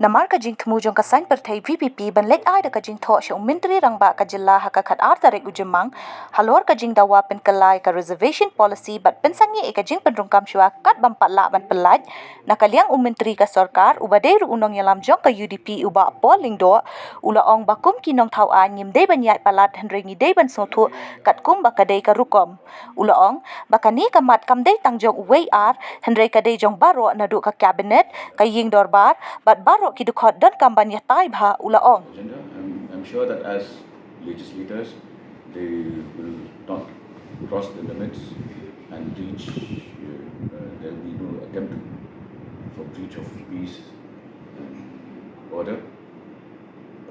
Namar ka Jingthmu jong ka siañ pyrthei VPP ban leit Iaid ka Jingthoh siung myntri rangbah ka jylla haka khat tarik Jymmang Halor ka jing dawa pynkylla ka reservation policy bat pynsangeh ka jing pynrung kam shua kat ban patla ban pynlait naka liang myntri ka sorkar ubadei nongialam jong ka UDP uba po Lyngdoh ulaong bakum ki Nongthaw Ngim Dei ban Iaid Palat hynrei ngidei ban sngewthuh kat kum bakadei ka rukom ulaong bakani ka mat kam dei tang jong wei ar hynrei ka dei jong baro nadu ka cabinet ka ying dorbar bat baro ki dukhot dan kampanye tai bha ulaong. I'm sure that as legislators, they will not cross the limits and reach. There will be no attempt for breach of peace and order.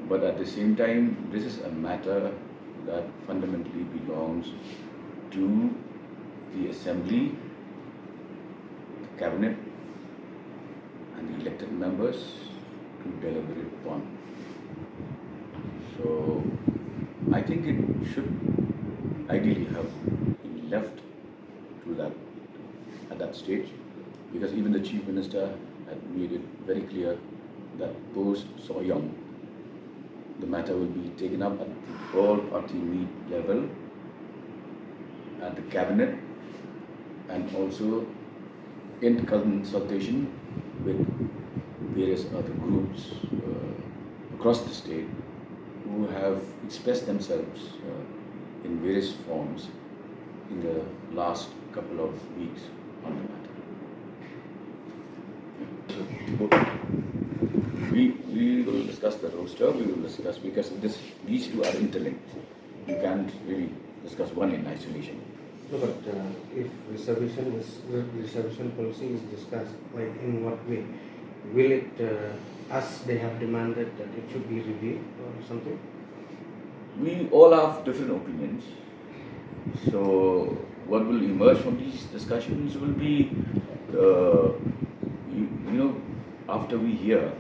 But at the same time, this is a matter that fundamentally belongs to the assembly, the cabinet, and the elected members to deliberate upon. So I think it should ideally have been left to that at that stage, because even the Chief Minister had made it very clear that post so young, the matter will be taken up at the all-party meet level, at the cabinet, and also in consultation with various other groups across the state who have expressed themselves in various forms in the last couple of weeks on the matter. We will discuss the roster, we will discuss, because these two are interlinked. You can't really discuss one in isolation. No, but if reservation policy is discussed, like in what way? Will it, as they have demanded that it should be reviewed or something? We all have different opinions. So what will emerge from these discussions will be, after we hear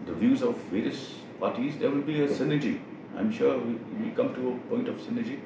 the views of various parties, there will be a synergy. I'm sure we come to a point of synergy.